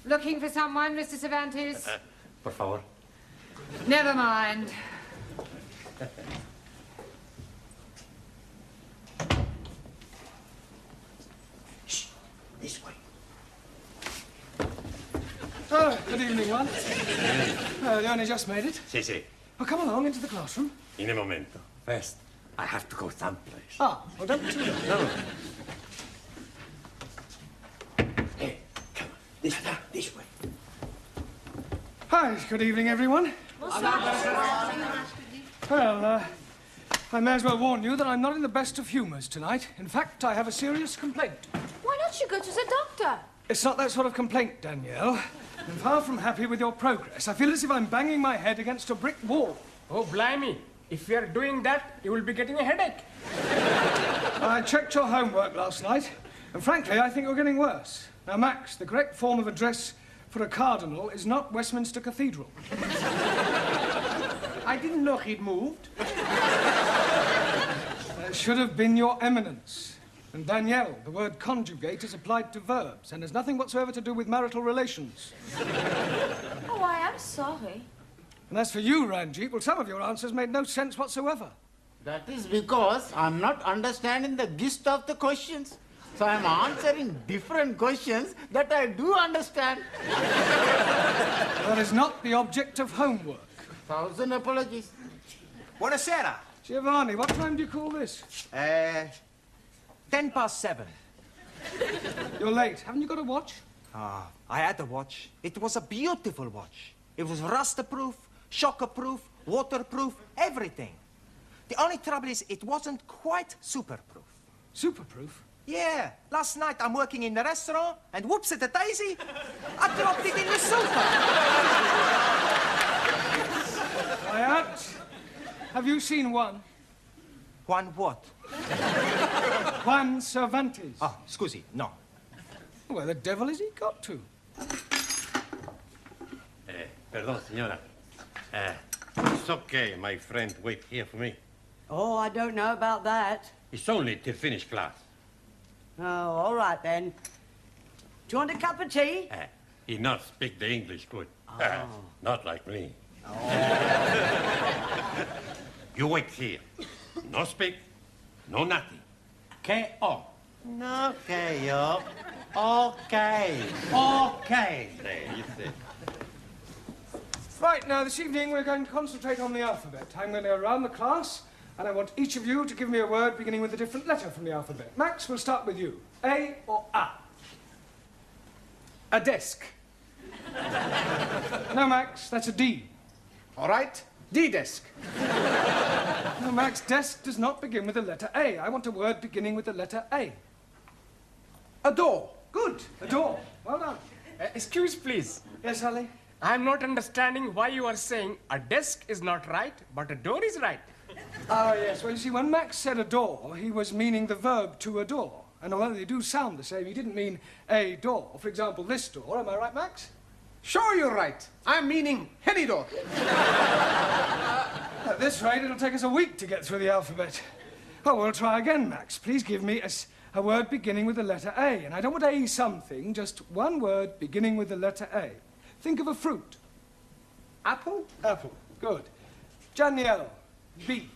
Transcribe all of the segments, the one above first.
Looking for someone, Mr. Cervantes? Por favor. Never mind. Shh, this way. Oh, good evening, one. You only just made it? Sí, sí. Well, come along into the classroom. In a momento. First, I have to go someplace. Ah, well, don't be too late. No. Hey, come on. This way. Hi, good evening, everyone. Well, I may as well warn you that I'm not in the best of humours tonight. In fact, I have a serious complaint. Why don't you go to the doctor? It's not that sort of complaint, Danielle. I'm far from happy with your progress. I feel as if I'm banging my head against a brick wall. Oh, blimey. If you're doing that, you will be getting a headache. I checked your homework last night, and frankly, I think you're getting worse. Now, Max, the correct form of address for a cardinal is not Westminster Cathedral. I didn't know he'd moved. It should have been Your Eminence. And Danielle, the word conjugate is applied to verbs and has nothing whatsoever to do with marital relations. Oh, I am sorry. And as for you, Ranjit, well, some of your answers made no sense whatsoever. That is because I'm not understanding the gist of the questions. So I'm answering different questions that I do understand. That is not the object of homework. 1,000 apologies. Buonasera. Giovanni, what time do you call this? 7:10. You're late. Haven't you got a watch? I had a watch. It was a beautiful watch. It was rust-proof, shock-proof, waterproof, everything. The only trouble is it wasn't quite super-proof. Super-proof? Yeah. Last night I'm working in the restaurant and whoops at a daisy, I dropped it in the sofa. Quiet. Have you seen one? One what? Juan Cervantes. Oh, scusi, no. Where the devil has he got to? Perdón, señora. It's okay, my friend. Wait here for me. Oh, I don't know about that. It's only till finish class. Oh, all right then. Do you want a cup of tea? He not speak the English good. Not like me. Oh. You wait here. No speak, no nothing. K.O. Okay, yo. Okay. Okay. There, you see. Right, now, this evening we're going to concentrate on the alphabet. I'm going to go around the class, and I want each of you to give me a word beginning with a different letter from the alphabet. Max, we'll start with you. A or A? A desk. No, Max, that's a D. All right. D-desk. No, Max, desk does not begin with the letter A. I want a word beginning with the letter A. A door. Good, a door. Well done. Excuse, please. Yes, Ali? I'm not understanding why you are saying a desk is not right, but a door is right. Ah, yes. Well, you see, when Max said adore, he was meaning the verb to adore. And although they do sound the same, he didn't mean a door. For example, this door. Am I right, Max? Sure, you're right. I'm meaning any door. At this rate, it'll take us a week to get through the alphabet. Well, we'll try again, Max. Please give me a word beginning with the letter A. And I don't want A something, just one word beginning with the letter A. Think of a fruit. Apple? Apple. Good. Danielle. B.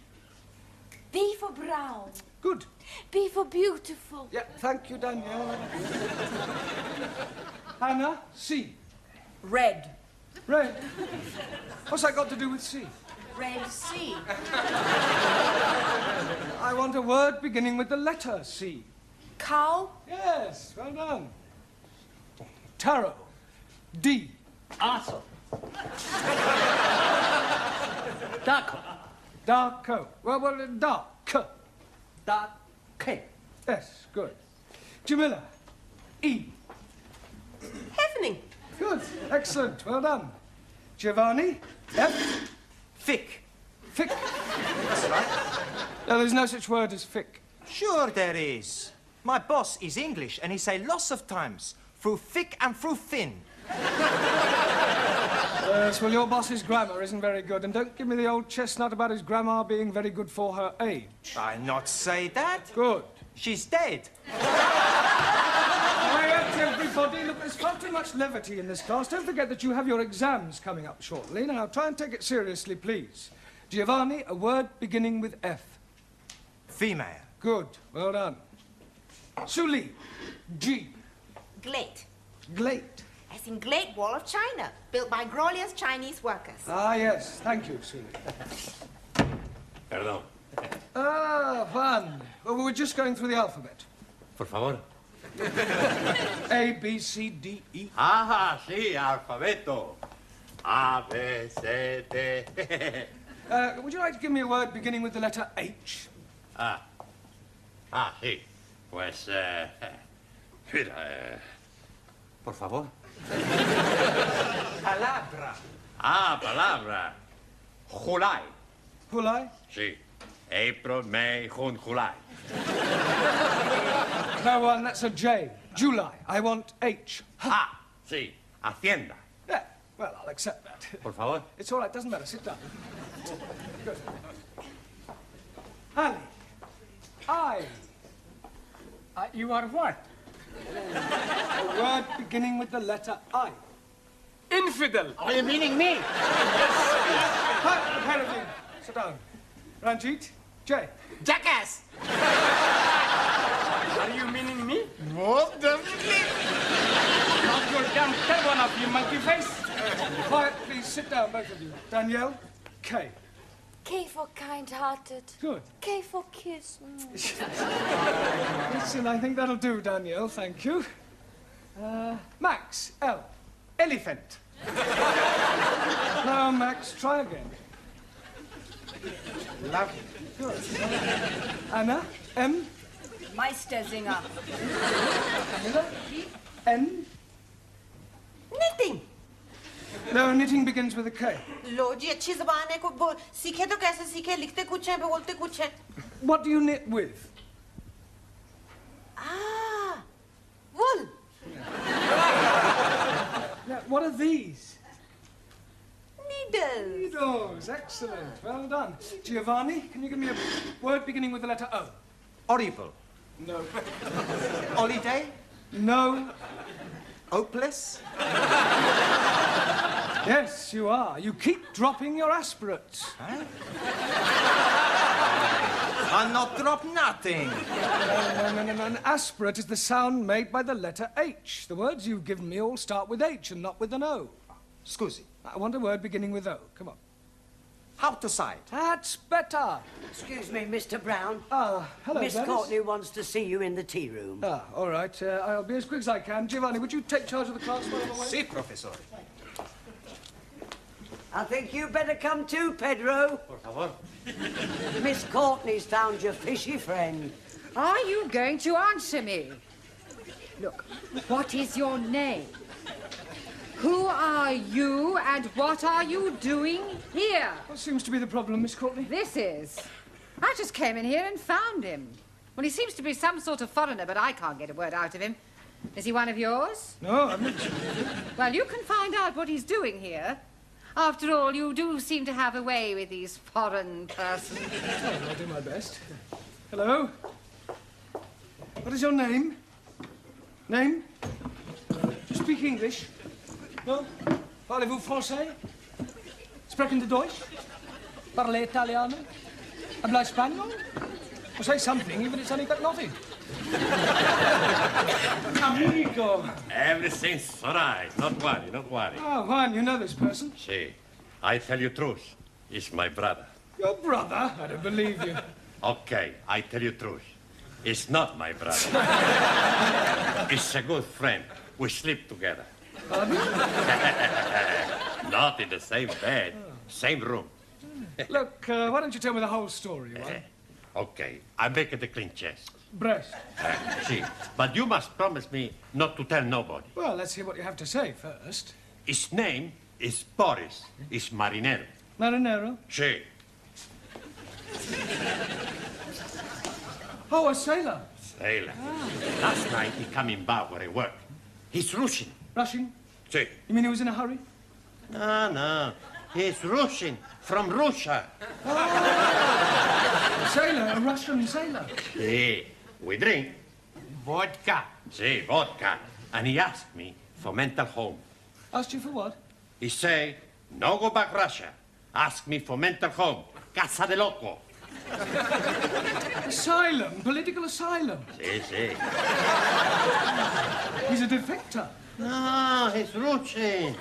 B for brown. Good. B for beautiful. Yeah, thank you, Danielle. Hannah. C. Red. Red. What's that got to do with C? Red sea. I want a word beginning with the letter C. Cow. Yes, well done. Tarot. D. Awesome. Duck. Darko. Well, dark. Duck. K. Yes, good. Jamila. E. Evening. Good. Excellent. Well done. Giovanni. F. Thick. Fick. That's right. No, there's no such word as fick. Sure there is. My boss is English, and he say lots of times, through thick and through thin. Yes, well, your boss's grammar isn't very good, and don't give me the old chestnut about his grandma being very good for her age. I not say that. Good. She's dead. Quiet, everybody. Look, there's far too much levity in this class. Don't forget that you have your exams coming up shortly. Now, try and take it seriously, please. Giovanni, a word beginning with F. Female. Good. Well done. Suli, G. Glade. Glate. As in Glade Wall of China, built by glorious Chinese workers. Ah, yes. Thank you, Suli. Perdón. Ah, Juan. Well, we're just going through the alphabet. Por favor. A, B, C, D, E. Ah, sí, alfabeto. A, B, C, D. Would you like to give me a word beginning with the letter H? Sí. Pues, mira, por favor. Palabra. Palabra. July. July? Sí. April, May, June, July. No, Juan, that's a J. July. I want H. Sí. Hacienda. Yeah, well, I'll accept that. Por favor. It's all right, doesn't matter. Sit down. Good. Ali. I. You are what? A word beginning with the letter I. Infidel. Are you meaning me? Apparently. Sit down. Ranjit. J. Jackass! Are you meaning me? Most definitely. Not your damn third one of you, monkey face. Quiet, please. Sit down, both of you. Danielle. K. K for kind-hearted. Good. K for kiss. Listen, I think that'll do, Danielle. Thank you. Max. L. Elephant. No, Max. Try again. Lovely. Good. Anna. M. Meistersinger. Camilla. N. Knitting. No, knitting begins with a K. लो जी अच्छी ज़बान है को सीखे तो कैसे सीखे लिखते कुछ हैं बोलते कुछ हैं What do you knit with? wool. Now, what are these? Needles. Needles. Excellent. Well done. Giovanni, can you give me a word beginning with the letter O? Horrible. No. Holiday. No. Hopeless. Yes, you are. You keep dropping your aspirates. I'll not drop nothing. No. An aspirate is the sound made by the letter H. The words you've given me all start with H and not with an O. Scusi. I want a word beginning with O. Come on. How to side? That's better. Excuse me, Mr. Brown. Hello, Miss Dennis. Courtney wants to see you in the tea room. All right. I'll be as quick as I can. Giovanni, would you take charge of the class while I'm away? Si, professor. I think you better come too, Pedro. Por favor. Miss Courtney's found your fishy friend. Are you going to answer me? Look, what is your name? Who are you and what are you doing here? What seems to be the problem, Miss Courtney? This is. I just came in here and found him. Well, he seems to be some sort of foreigner, but I can't get a word out of him. Is he one of yours? No, I'm not. Well, you can find out what he's doing here. After all, you do seem to have a way with these foreign persons. Oh, I'll do my best. Hello? What is your name? Name? You speak English? No? Parlez-vous français? Sprechen Sie Deutsch? Parle Italiano? Habla español? Well, say something, even if it's only got nothing. Amigo. Everything's all right. Don't worry. Oh, Juan, you know this person? See, I tell you truth. He's my brother. Your brother? I don't believe you. Okay, I tell you truth. He's not my brother. He's a good friend. We sleep together. Pardon? Not in the same bed, same room. Look, why don't you tell me the whole story, Juan? Okay, I make it a clean chest. Breast. See, but you must promise me not to tell nobody. Well, let's hear what you have to say first. His name is Boris. He's marinero. Marinero? See. Oh, a sailor. Sailor. Last night he come in bar where I work. He's Russian. Russian? See. You mean he was in a hurry? No. He's Russian. From Russia. A sailor, a Russian sailor. See. We drink vodka. See, vodka. and he asked me for mental home. Asked you for what? He say, no go back Russia. Ask me for mental home. Casa de loco. Asylum, political asylum. Si, si. He's a defector. No, he's Rucci.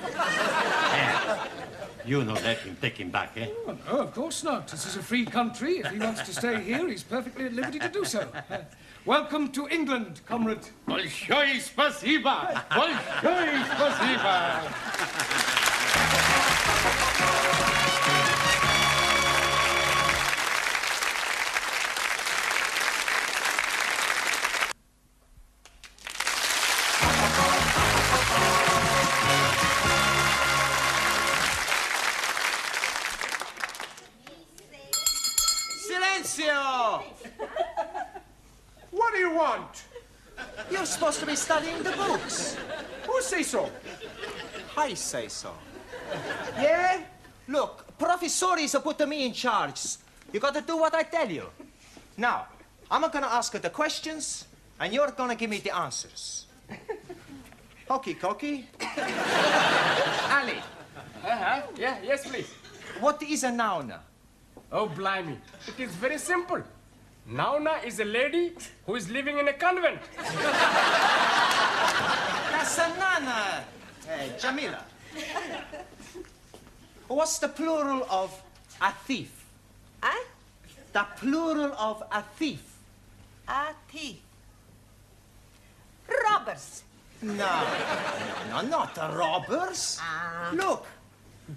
You no let him take him back, eh? Oh, no, of course not. This is a free country. If he wants to stay here, he's perfectly at liberty to do so. Welcome to England, comrade. Большое спасибо! Большое спасибо! Silencio! What do you want? You're supposed to be studying the books. Who say so? I say so. Yeah? Look, professores are putting me in charge. You got to do what I tell you. Now, I'm gonna ask you the questions, and you're gonna give me the answers. Hokey cokey. Ali, Yeah, yes, please. what is a noun? Oh, blimey. It is very simple. Nauna is a lady who is living in a convent. That's a nana. Jamila. What's the plural of a thief? Huh? The plural of a thief. A thief. Robbers. No, not the robbers. Look,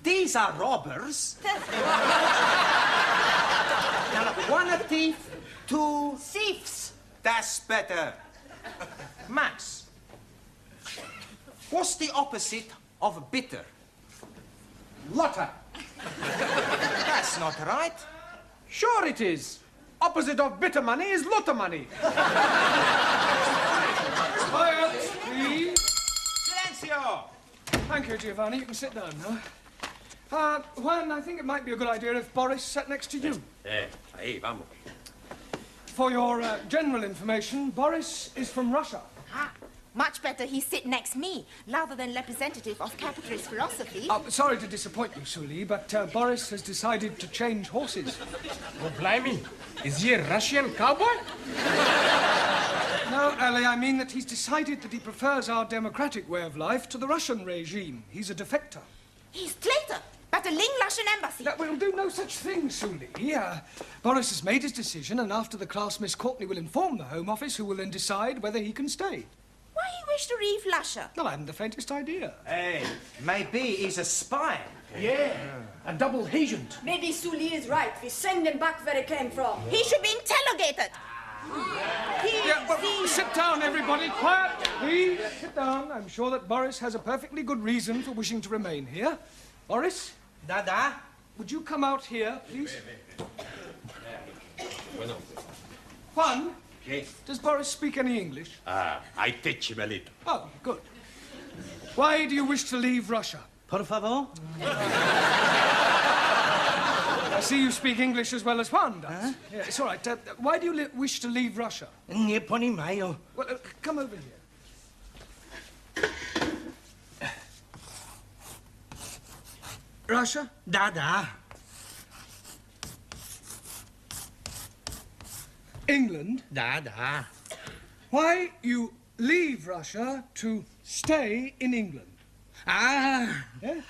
these are robbers. Now, look, one a thief, two Thieves. That's better. Max, what's the opposite of bitter? Lotter. That's not right. Sure it is. Opposite of bitter money is lotter money. Quiet, please. Silencio! Thank you, Giovanni. You can sit down now. Juan, I think it might be a good idea if Boris sat next to you. Ahí, vamos. For your general information, Boris is from Russia. Ah, much better he sit next me, rather than representative of capitalist philosophy. Sorry to disappoint you, Sully, but Boris has decided to change horses. Oh, blimey. Is he a Russian cowboy? No, Ali, I mean that he's decided that he prefers our democratic way of life to the Russian regime. He's a defector. He's traitor, but a Ling Russian embassy. That will do no such thing, Sully. Boris has made his decision, and after the class, Miss Courtney will inform the Home Office, who will then decide whether he can stay. Why he wish to leave Russia? Well, I haven't the faintest idea. Hey, maybe he's a spy. Yeah, a double agent. Maybe Sully is right. We send them back where they came from. He should be interrogated. Yeah, but sit down, everybody. Quiet, please. Sit down. I'm sure that Boris has a perfectly good reason for wishing to remain here. Boris, Dada? would you come out here, please? Juan, Okay. does Boris speak any English? I teach him a little. Oh, good. Why do you wish to leave Russia? Por favor. I see you speak English as well as Juan does. Yeah, it's all right. Why do you wish to leave Russia? Nie poнимаю. Well, come over here. Russia? Да. England? Да. Why you leave Russia to stay in England? Ah. Yeah?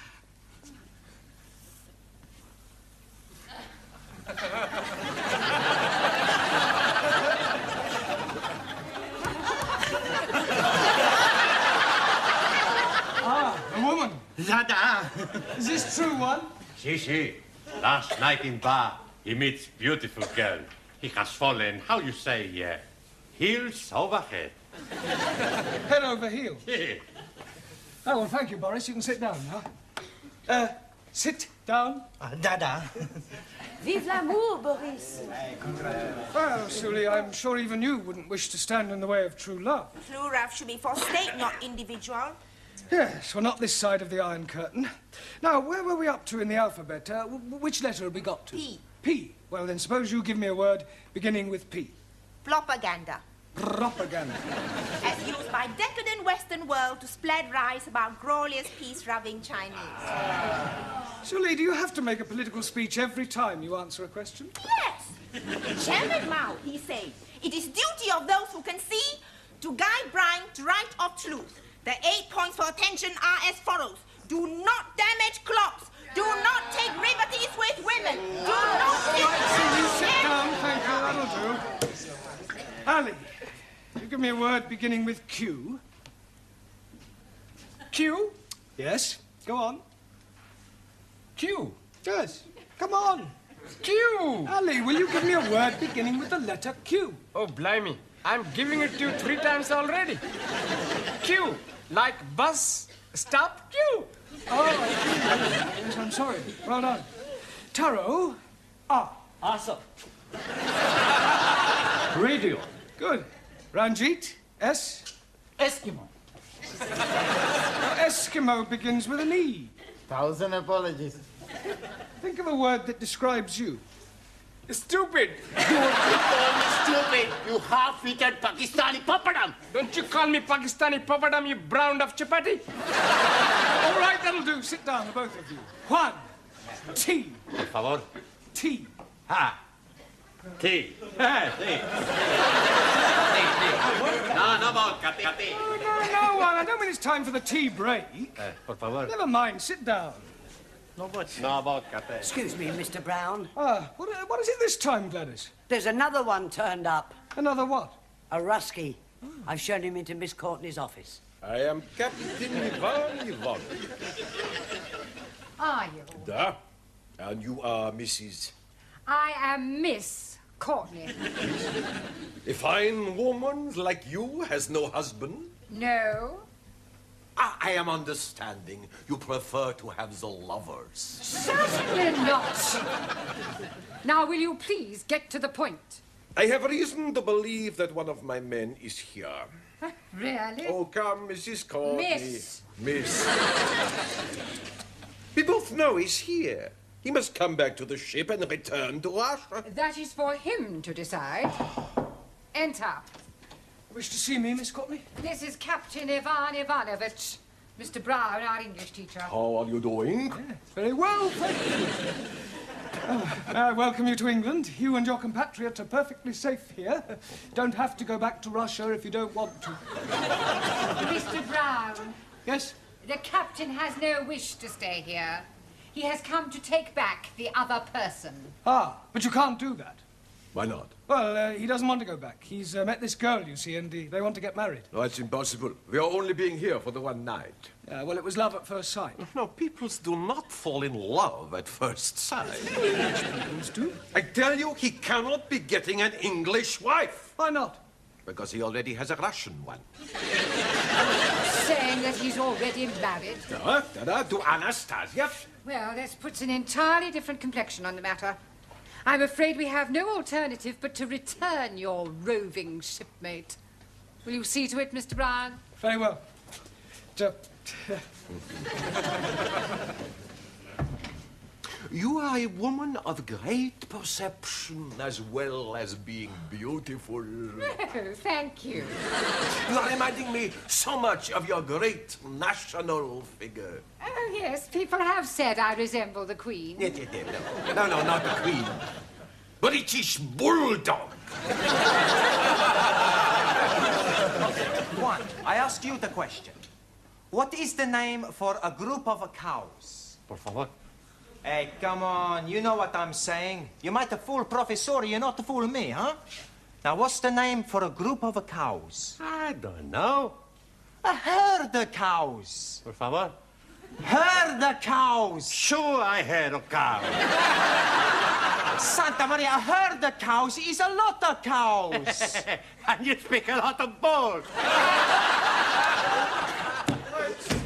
A woman. Да. Is this true, one? Si, si. Last night in bar, he meets beautiful girl. He has fallen, how you say, heels over head. Head over heels. Yeah. Oh, well, thank you, Boris. You can sit down now. Sit down. Da. Vive l'amour, Boris. Well, Sully, I'm sure even you wouldn't wish to stand in the way of true love. True love should be for state, not individual. Yes, well, not this side of the Iron Curtain. Now, where were we up to in the alphabet? Which letter have we got to? P. P. Well, then suppose you give me a word beginning with P. Propaganda. Propaganda. As used by decadent Western world to spread lies about glorious peace-loving Chinese. Surely, do you have to make a political speech every time you answer a question? Yes! Chairman Mao, he said, it is duty of those who can see to guide blind to right of truth. The 8 points for attention are as follows. Do not damage clocks. Do not take liberties with women. Do not Sit down, thank you, that'll do. Ali, you give me a word beginning with Q. Q? Yes, go on. Q. Yes, come on. Q. Ali, will you give me a word beginning with the letter Q? Oh, blimey. I'm giving it to you 3 times already. Q. Like bus, stop, Q. Oh, yes, I'm sorry. Well done. Taro, R. Awesome. Radio. Good. Ranjit, S. Eskimo. Eskimo begins with an E. 1,000 apologies. Think of a word that describes you. Stupid. Stupid, you half-eaten Pakistani papadam. Don't you call me Pakistani papadam, you brown of chapati. All right, that'll do. Sit down, the both of you. Juan, T. Por favor. T. Ha. Tea. Tea. No vodka, tea. No, Juan, I don't mean it's time for the tea break. Por favor. Never mind, sit down. No vodka, tea. Excuse me, Mr. Brown. What is it this time, Gladys? There's another one turned up. Another what? A Rusky. I've shown him into Miss Courtney's office. I am Captain Ivan Ivan. Are you? Da. And you are Mrs. I am Miss Courtney. A fine woman like you has no husband? No. I am understanding you prefer to have the lovers. Certainly not. Now, will you please get to the point? I have reason to believe that one of my men is here. Really? Oh, come, Mrs. Courtney. Miss. We both know he's here. He must come back to the ship and return to Russia. That is for him to decide. Enter. Wish to see me, Miss Courtney? This is Captain Ivan Ivanovich. Mr. Brown, our English teacher. How are you doing? Very well, thank you. I welcome you to England. You and your compatriot are perfectly safe here. Don't have to go back to Russia if you don't want to. Mr. Brown. Yes? The captain has no wish to stay here. He has come to take back the other person. Ah, but you can't do that. Why not? Well, he doesn't want to go back. He's met this girl, you see, and they want to get married. No, that's impossible. We are only being here for the one night. Well, it was love at first sight. No, peoples do not fall in love at first sight. Peoples do. I tell you, he cannot be getting an English wife. Why not? Because he already has a Russian one. Saying that he's already married. To Anastasia. Well, this puts an entirely different complexion on the matter. I'm afraid we have no alternative but to return your roving shipmate. Will you see to it, Mr. Brown? Very well. You are a woman of great perception as well as being beautiful. Oh, thank you. You are reminding me so much of your great national figure. Oh, yes, people have said I resemble the Queen. No, not the Queen. British Bulldog. Juan, I ask you the question. What is the name for a group of cows? Por favor. Hey, come on, you know what I'm saying. You might have fooled Professor, you're not to fool me, huh? Now, what's the name for a group of cows? I don't know. A herd of cows. Por favor. Herd of cows. Sure, I heard of cow. Santa Maria, a herd of cows is a lot of cows. And you speak a lot of bull.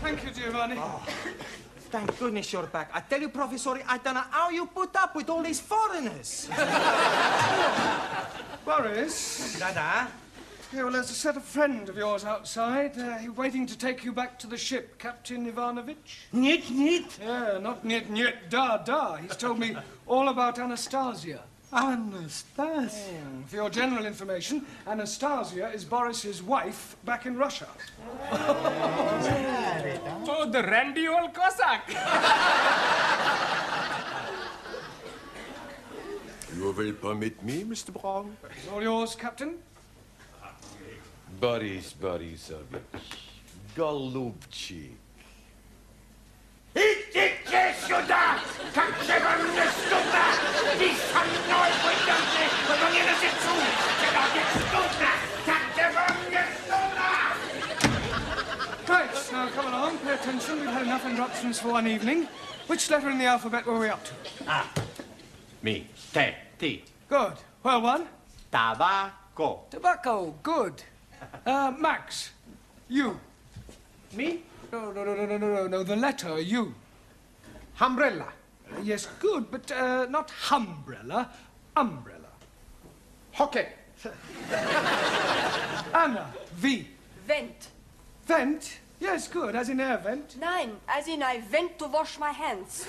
Thank you, Giovanni. Oh, thank goodness you're back. I tell you, Professor, I don't know how you put up with all these foreigners. Boris? Dada? Yeah, well, there's a set of friend of yours outside, waiting to take you back to the ship, Captain Ivanovich. Niet. Yeah, not niet, da. He's told me all about Anastasia. Anastasia. For your general information, Anastasia is Boris's wife back in Russia. Oh, the randy old Cossack. You will permit me, Mr. Brown? It's all yours, Captain. Boris Borisovich, Golubчик. Идите сюда! Как же вам не стыдно? И со мной пойдемте, но не на сечу! Когда не стыдно! Как же вам не стыдно? Right, now come along, pay attention. We've had enough interruptions for one evening. Which letter in the alphabet were we up to? Me. Te. Good. Well, one. Tabaco. Tobacco. Good. Max. You. Me? No, the letter U. Umbrella. Yes, good, but not humbrella, umbrella. Hockey. Anna, V. Vent. Vent? Yes, good, as in air vent. Nein, as in I went to wash my hands.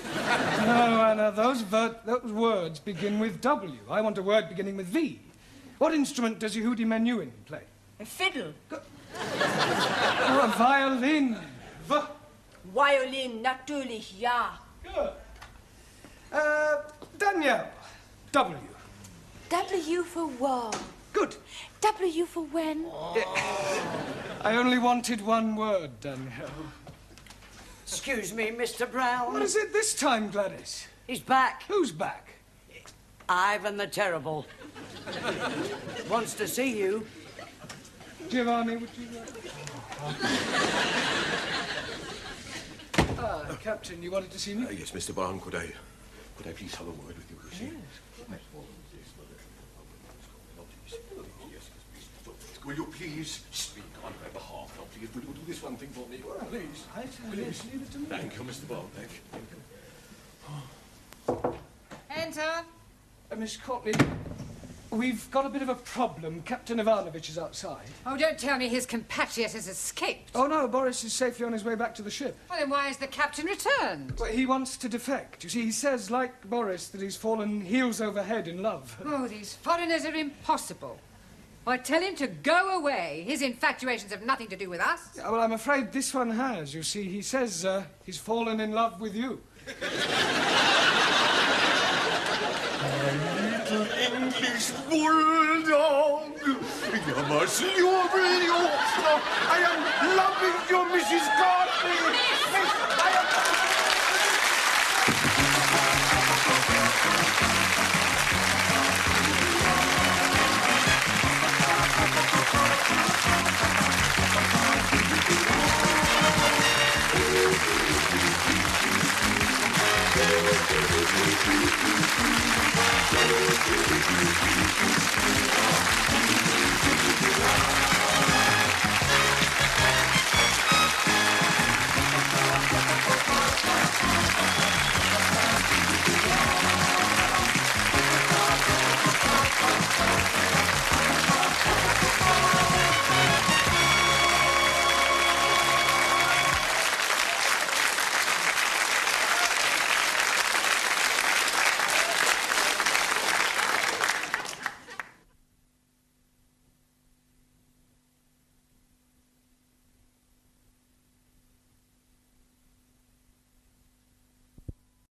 No, Anna, those words begin with W. I want a word beginning with V. What instrument does Yehudi Menuhin play? A fiddle. Oh, a violin. Violin, natürlich, ja. Good. Danielle. W. W for war. Good. W for when? I only wanted one word, Danielle. Excuse me, Mr. Brown. What is it this time, Gladys? He's back. Who's back? Ivan the Terrible. Wants to see you. Giovanni, would you Captain, you wanted to see me? Yes, Mr. Brown, could I please have a word with you? Yes. Will you please speak on my behalf? Now, please, will you do this one thing for me? Please. Please, leave it to me. Thank you, Mr. Brown. Thank you. Enter. Miss Courtney, we've got a bit of a problem. Captain Ivanovich is outside. Oh, don't tell me his compatriot has escaped. Oh, no, Boris is safely on his way back to the ship. Well, then why has the captain returned? Well, he wants to defect. You see, he says, like Boris, that he's fallen heels over head in love. Oh, these foreigners are impossible. Why, tell him to go away. His infatuations have nothing to do with us. Yeah, well, I'm afraid this one has. You see, he says he's fallen in love with you. Little English bulldog. You must love you. I am loving you, Mrs. Courtney.